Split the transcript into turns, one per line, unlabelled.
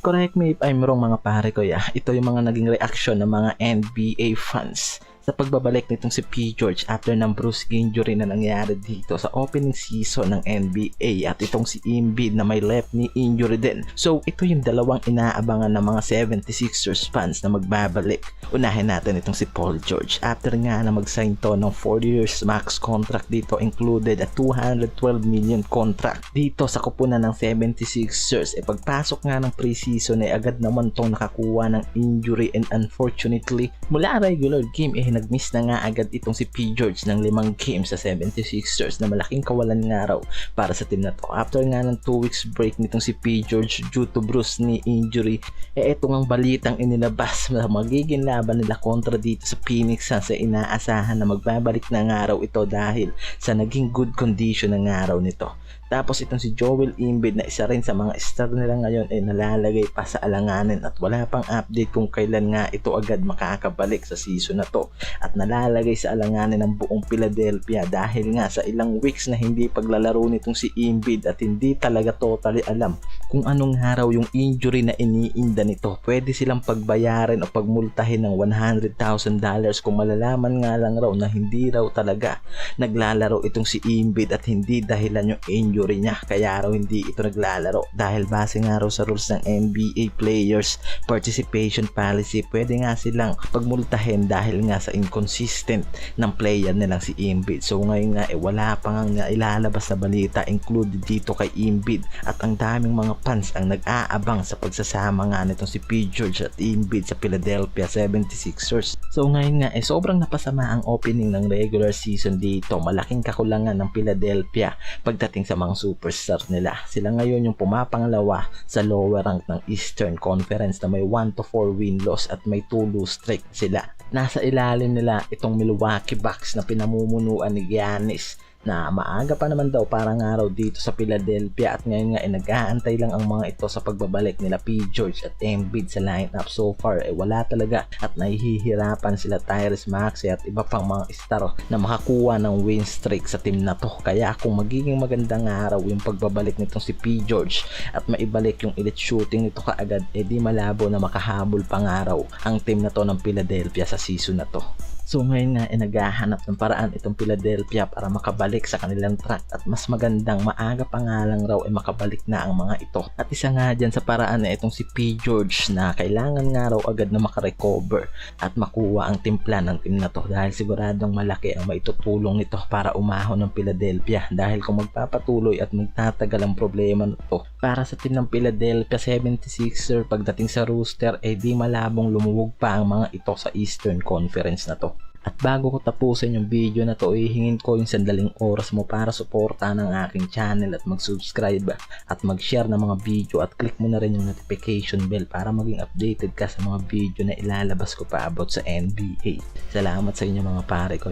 correct me if I'm wrong mga pare ko ya. Ito yung mga naging reaction ng mga NBA fans sa pagbabalik nitong si P. George after ng Bruce injury na nangyari dito sa opening season ng NBA at itong si Embiid na may left knee injury din. So ito yung dalawang inaabangan ng mga 76ers fans na magbabalik. Unahin natin itong si Paul George after nga na mag-sign to ng 4 years max contract dito, included a 212 million contract dito sa kupunan ng 76ers. Pagpasok nga ng preseason ay agad naman tong nakakuha ng injury and unfortunately mula regular game nag-miss na nga agad itong si P. George ng 5 games sa 76ers na malaking kawalan nga raw para sa team na to. After nga ng 2 weeks break nitong si P. George due to Bruce knee injury, ito ngang balitang inilabas na magiging laban nila kontra dito sa Phoenix Suns sa inaasahan na magbabalik na nga raw ito dahil sa naging good condition ng nga raw nito. Tapos itong si Joel Embiid na isa rin sa mga star nila ngayon ay nalalagay pa sa alanganin at wala pang update kung kailan nga ito agad makakabalik sa season na to. At nalalagay sa alanganin ng buong Philadelphia dahil nga sa ilang weeks na hindi paglalaro nitong si Embiid at hindi talaga totally alam kung anong araw yung injury na iniinda nito. Pwede silang pagbayarin o pagmultahin ng $100,000 kung malalaman nga lang raw na hindi raw talaga naglalaro itong si Embiid at hindi dahilan yung injury niya kaya raw hindi ito naglalaro. Dahil base nga raw sa rules ng NBA Players Participation Policy, pwede nga silang pagmultahin dahil nga sa inconsistent ng player nilang si Embiid. So ngayon nga wala pa nga ilalabas na balita included dito kay Embiid at ang daming mga fans ang nag-aabang sa pagsasama nga nitong si P. George at Embiid sa Philadelphia 76ers. So ngayon nga sobrang napasama ang opening ng regular season dito. Malaking kakulangan ng Philadelphia pagdating sa mga superstar nila. Sila ngayon yung pumapangalawa sa lower rank ng Eastern Conference na may 1-4 win loss at may 2 lose streak sila. Nasa ilalim nila itong Milwaukee Bucks na pinamumunuan ni Giannis na maaga pa naman daw parang araw dito sa Philadelphia at ngayon nga nag-aantay lang ang mga ito sa pagbabalik nila P. George at Embiid sa lineup. So far wala talaga at nahihirapan sila Tyrese Maxey at iba pang mga star na makakuha ng win streak sa team na to. Kaya kung magiging magandang araw yung pagbabalik nitong si P. George at maibalik yung elite shooting nito kaagad, di malabo na makahabol pang araw ang team na to ng Philadelphia sa season na to. So ngayon nga naghahanap ng paraan itong Philadelphia para makabalik sa kanilang track at mas magandang maaga pa nga lang raw makabalik na ang mga ito. At isa nga dyan sa paraan na itong si P. George na kailangan nga raw agad na makarecover at makuha ang timpla ng team na to dahil siguradong malaki ang maitutulong nito para umahon ng Philadelphia dahil kung magpapatuloy at magtatagal ang problema na to para sa team ng Philadelphia 76er pagdating sa roster di malabong lumuwag pa ang mga ito sa Eastern Conference na to. At bago ko tapusin yung video na to, ihingin ko yung sandaling oras mo para suportahan ang aking channel at mag-subscribe at mag-share ng mga video at click mo na rin yung notification bell para maging updated ka sa mga video na ilalabas ko pa about sa NBA. Salamat sa inyo mga pare ko.